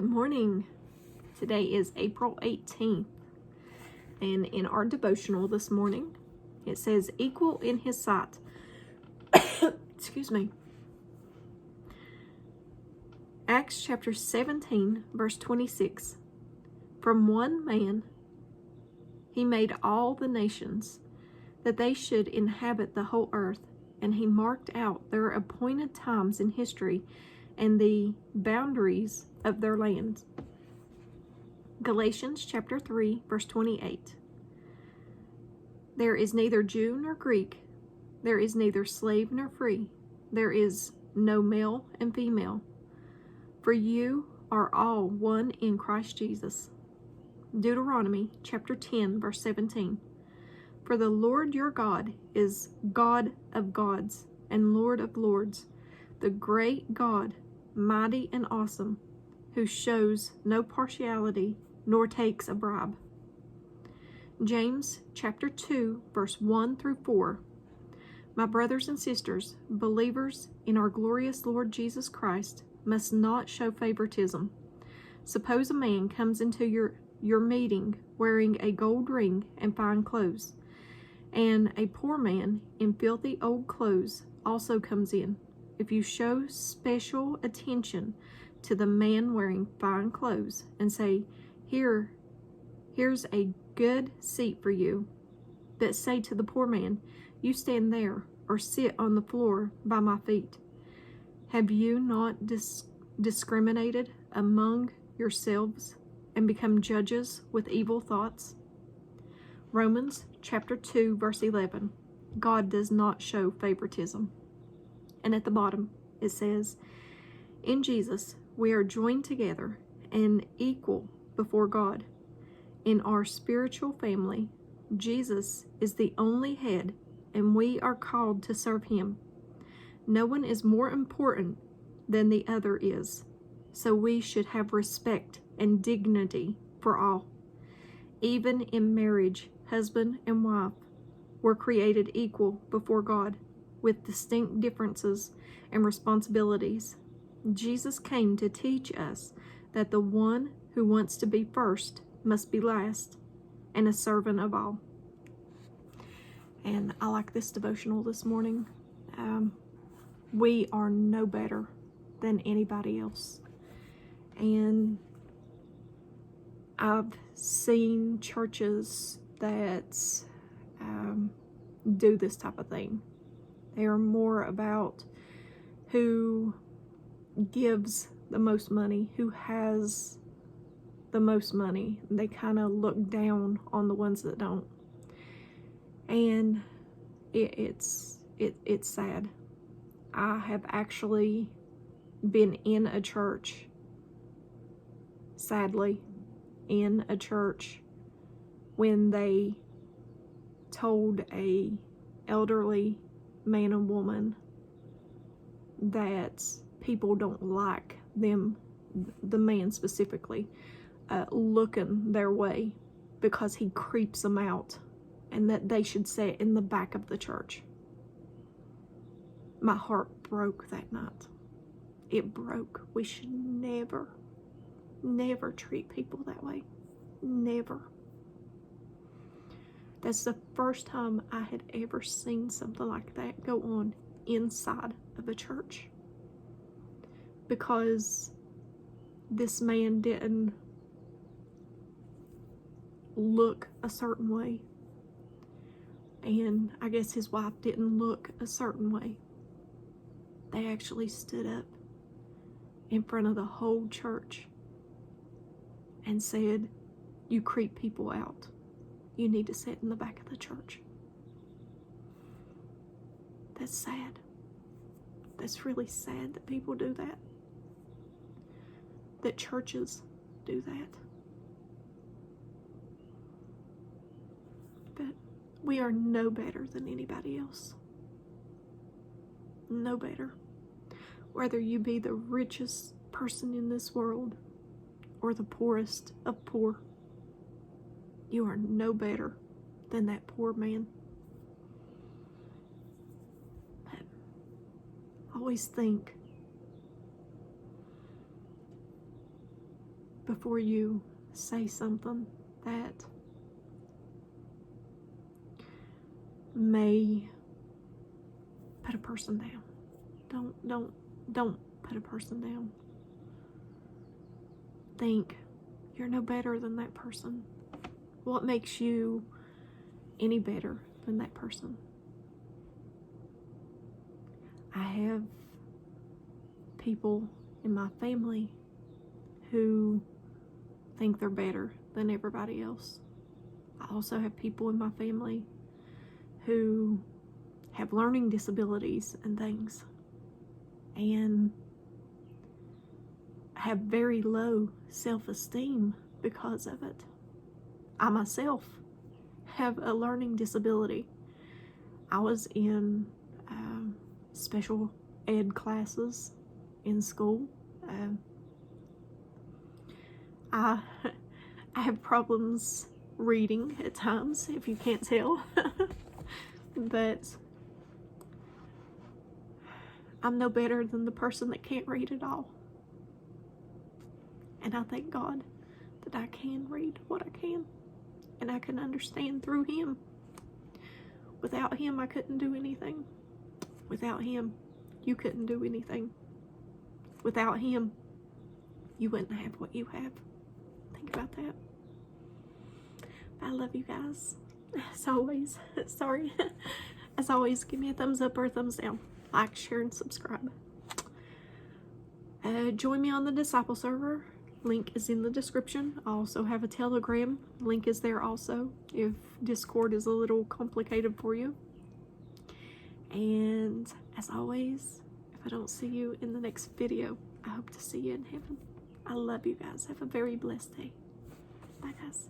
Good morning. Today is April 18th, and in our devotional this morning, it says, equal in his sight. Excuse me. Acts chapter 17, verse 26. From one man he made all the nations, that they should inhabit the whole earth, and he marked out their appointed times in history and the boundaries of their lands. Galatians chapter 3, verse 28. There is neither Jew nor Greek, there is neither slave nor free, there is no male and female, for you are all one in Christ Jesus. Deuteronomy chapter 10, verse 17. For the Lord your God is God of gods and Lord of lords, the great God, mighty and awesome, who shows no partiality nor takes a bribe. James chapter 2, verse 1 through 4. My brothers and sisters, believers in our glorious Lord Jesus Christ, must not show favoritism. Suppose a man comes into your meeting wearing a gold ring and fine clothes, and a poor man in filthy old clothes also comes in. If you show special attention to the man wearing fine clothes and say, Here's a good seat for you, but say to the poor man, you stand there or sit on the floor by my feet. Have you not discriminated among yourselves and become judges with evil thoughts? Romans chapter 2, verse 11. God does not show favoritism. And at the bottom it says, in Jesus we are joined together and equal before God. In our spiritual family, Jesus is the only head, and we are called to serve him. No one is more important than the other is, so we should have respect and dignity for all. Even in marriage, husband and wife were created equal before God, with distinct differences and responsibilities. Jesus came to teach us that the one who wants to be first must be last, and a servant of all. And I like this devotional this morning. We are no better than anybody else. And I've seen churches that do this type of thing. They are more about who gives the most money, who has the most money. They kind of look down on the ones that don't. And it's sad. I have actually been in a church, sadly, in a church when they told a elderly man and woman that people don't like them, the man specifically, looking their way because he creeps them out, and that they should sit in the back of the church. My heart broke that night. It broke. We should never treat people that way. Never. That's the first time I had ever seen something like that go on inside of a church, because this man didn't look a certain way, and I guess his wife didn't look a certain way. They actually stood up in front of the whole church and said, you creep people out. You need to sit in the back of the church. That's sad. That's really sad that people do that. That churches do that. But we are no better than anybody else. No better. Whether you be the richest person in this world or the poorest of poor, you are no better than that poor man. But I always think before you say something that may put a person down. Don't put a person down. Think you're no better than that person. What makes you any better than that person? I have people in my family who think they're better than everybody else. I also have people in my family who have learning disabilities and things, and have very low self-esteem because of it. I myself have a learning disability. I was in special ed classes in school. I have problems reading at times, if you can't tell. But I'm no better than the person that can't read at all. And I thank God that I can read what I can, and I can understand through Him. Without Him, I couldn't do anything. Without Him, you couldn't do anything. Without Him, you wouldn't have what you have. Think about that. I love you guys. As always, sorry. As always, give me a thumbs up or a thumbs down. Like, share, and subscribe. Join me on the Disciple server. Link is in the description. I also have a Telegram. Link is there also, if Discord is a little complicated for you. And as always, if I don't see you in the next video, I hope to see you in heaven. I love you guys. Have a very blessed day. Bye, guys.